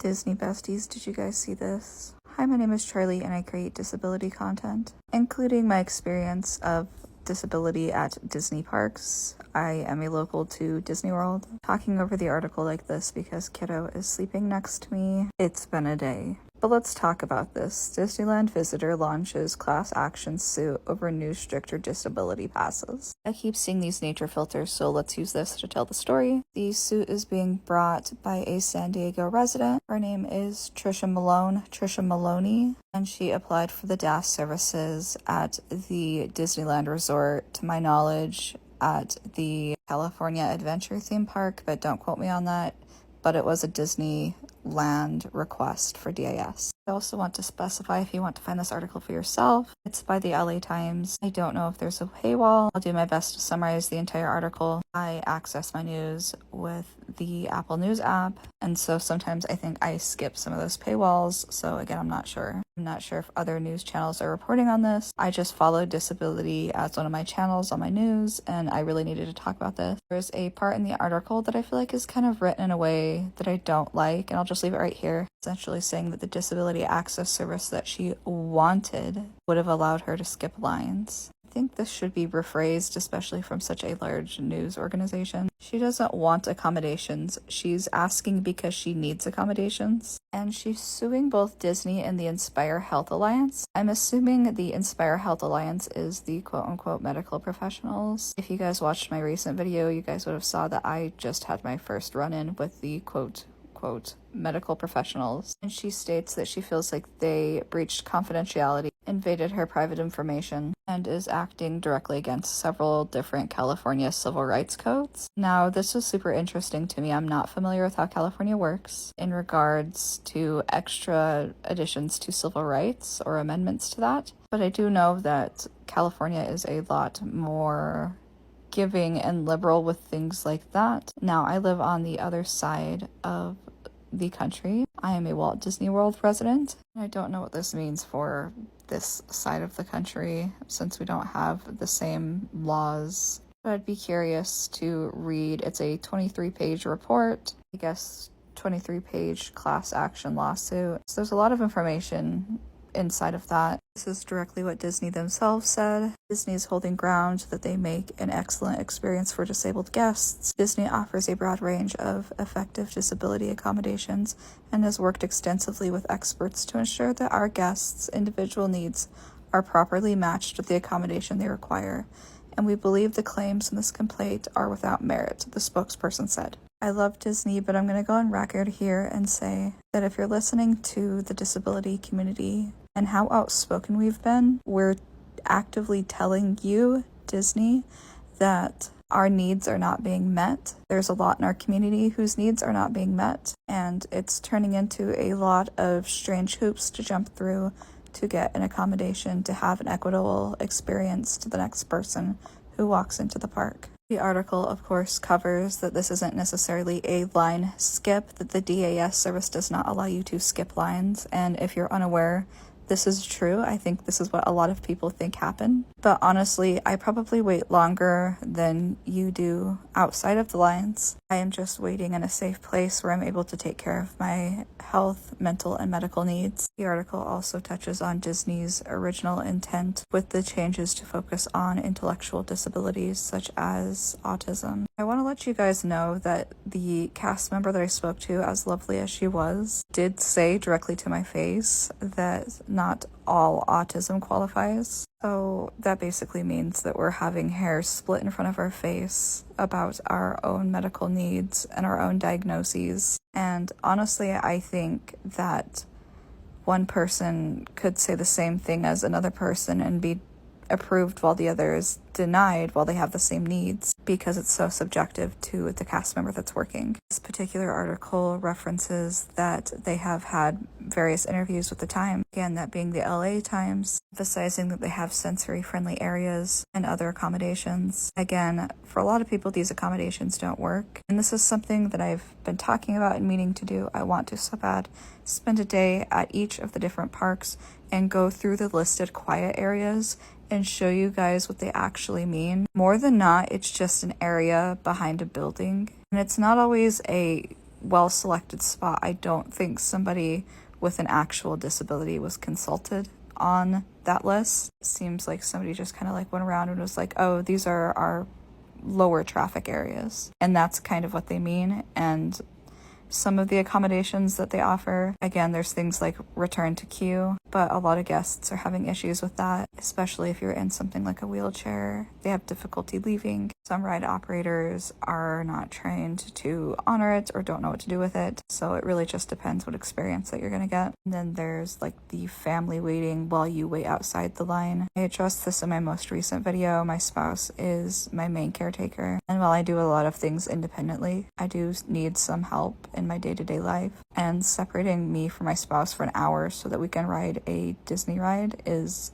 Disney besties, did you guys see this? Hi, my name is Charlie and I create disability content, including my experience of disability at Disney parks. I am a local to Disney World. Talking over the article like this because kiddo is sleeping next to me. It's been a day. But let's talk about this. Disneyland visitor launches class action suit over new stricter disability passes. I keep seeing these nature filters, so let's use this to tell the story. The suit is being brought by a San Diego resident. Her name is Trisha Maloney, and she applied for the DAS services at the Disneyland Resort, to my knowledge, at the California Adventure theme park, but don't quote me on that. But it was a Disneyland request for DAS. I also want to specify, if you want to find this article for yourself, it's by the LA Times. I don't know if there's a paywall. I'll do my best to summarize the entire article. I access my news with the Apple News app, and so sometimes I think I skip some of those paywalls. So again, I'm not sure. I'm not sure if other news channels are reporting on this. I just followed disability as one of my channels on my news, and I really needed to talk about this. There's a part in the article that I feel like is kind of written in a way that I don't like, and I'll just leave it right here. Essentially saying that the disability access service that she wanted would have allowed her to skip lines. I think this should be rephrased, especially from such a large news organization. She doesn't want accommodations. She's asking because she needs accommodations. And she's suing both Disney and the Inspire Health Alliance. I'm assuming the Inspire Health Alliance is the quote-unquote medical professionals. If you guys watched my recent video, you guys would have saw that I just had my first run-in with the quote medical professionals, and she states that she feels like they breached confidentiality, invaded her private information, and is acting directly against several different California civil rights codes. Now, this was super interesting to me. I'm not familiar with how California works in regards to extra additions to civil rights or amendments to that, but I do know that California is a lot more giving and liberal with things like that. Now, I live on the other side of the country. I am a Walt Disney World resident. I don't know what this means for this side of the country since we don't have the same laws. But I'd be curious to read. It's a 23-page report. I guess 23-page class action lawsuit. So there's a lot of information inside of that. This is directly what Disney themselves said. Disney is holding ground that they make an excellent experience for disabled guests. Disney offers a broad range of effective disability accommodations and has worked extensively with experts to ensure that our guests' individual needs are properly matched with the accommodation they require. And we believe the claims in this complaint are without merit, the spokesperson said. I love Disney, but I'm going to go on record here and say that if you're listening to the disability community and how outspoken we've been, we're actively telling you, Disney, that our needs are not being met. There's a lot in our community whose needs are not being met, and it's turning into a lot of strange hoops to jump through to get an accommodation, to have an equitable experience to the next person who walks into the park. The article, of course, covers that this isn't necessarily a line skip, that the DAS service does not allow you to skip lines, and if you're unaware, this is true. I think this is what a lot of people think happened. But honestly, I probably wait longer than you do outside of the lines. I am just waiting in a safe place where I'm able to take care of my health, mental, and medical needs. The article also touches on Disney's original intent with the changes to focus on intellectual disabilities such as autism. I want to let you guys know that the cast member that I spoke to, as lovely as she was, did say directly to my face that not all autism qualifies. So that basically means that we're having hair split in front of our face about our own medical needs and our own diagnoses. And honestly, I think that one person could say the same thing as another person and be approved while the other is denied while they have the same needs, because it's so subjective to the cast member that's working. This particular article references that they have had various interviews with the Times, again, that being the LA Times, emphasizing that they have sensory-friendly areas and other accommodations. Again, for a lot of people, these accommodations don't work, and this is something that I've been talking about and meaning to do. I want to so bad spend a day at each of the different parks and go through the listed quiet areas and show you guys what they actually mean. More than not, it's just an area behind a building. And it's not always a well-selected spot. I don't think somebody with an actual disability was consulted on that list. It seems like somebody just kind of like went around and was like, oh, these are our lower traffic areas. And that's kind of what they mean. And some of the accommodations that they offer, again, there's things like return to queue, but a lot of guests are having issues with that, especially if you're in something like a wheelchair. They have difficulty leaving. Some ride operators are not trained to honor it or don't know what to do with it. So it really just depends what experience that you're going to get. And then there's like the family waiting while you wait outside the line. I addressed this in my most recent video. My spouse is my main caretaker. And while I do a lot of things independently, I do need some help in my day-to-day life. And separating me from my spouse for an hour so that we can ride a Disney ride is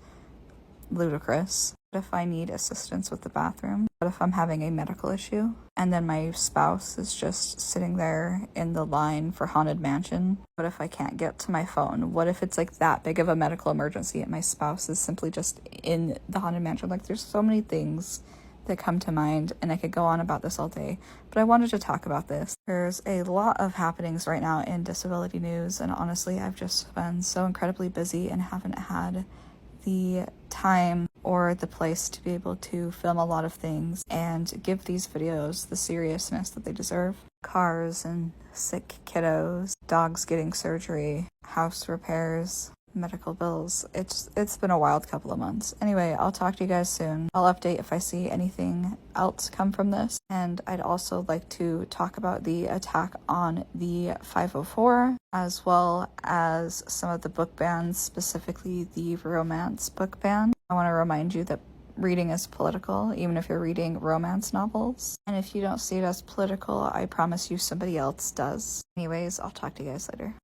ludicrous. What if I need assistance with the bathroom? What if I'm having a medical issue? And then my spouse is just sitting there in the line for Haunted Mansion? What if I can't get to my phone? What if it's like that big of a medical emergency and my spouse is simply just in the Haunted Mansion? Like, there's so many things that come to mind, and I could go on about this all day, but I wanted to talk about this. There's a lot of happenings right now in disability news, and honestly, I've just been so incredibly busy and haven't had the time or the place to be able to film a lot of things and give these videos the seriousness that they deserve. Cars and sick kiddos, dogs getting surgery, house repairs, medical bills. It's been a wild couple of months. Anyway, I'll talk to you guys soon. I'll update if I see anything else come from this. And I'd also like to talk about the attack on the 504, as well as some of the book bans, specifically the romance book ban. I want to remind you that reading is political, even if you're reading romance novels. And if you don't see it as political, I promise you somebody else does. Anyways, I'll talk to you guys later.